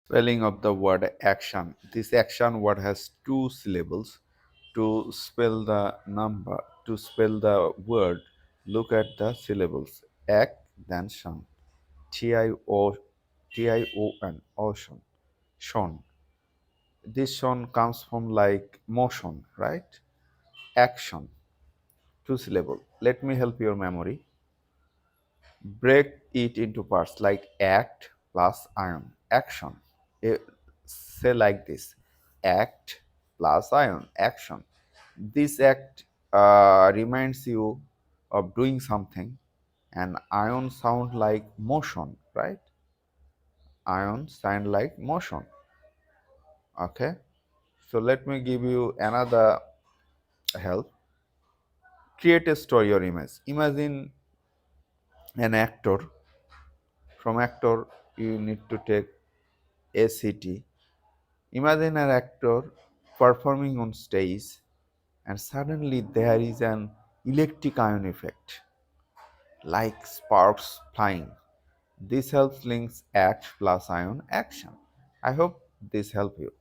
Spelling of the word action. This action word has two syllables. To spell the number, to spell the word, look at the syllables. Act, then shun. T-I-O, T-I-O-N, ocean. Shone. This shone comes from like motion, right? Action, two syllable. Let me help your memory. Break it into parts like act plus ion. Action. Eh, Say like this: act plus ion. Action. This act reminds you of doing something, and ion sound like motion, right? Ion sound like motion. Okay. So let me give you another help. Create a story or image. Imagine an actor. From actor, you need to take ACT. Imagine an actor performing on stage, and suddenly there is an electric ion effect, like sparks flying. This helps links act plus ion action. I hope this help you.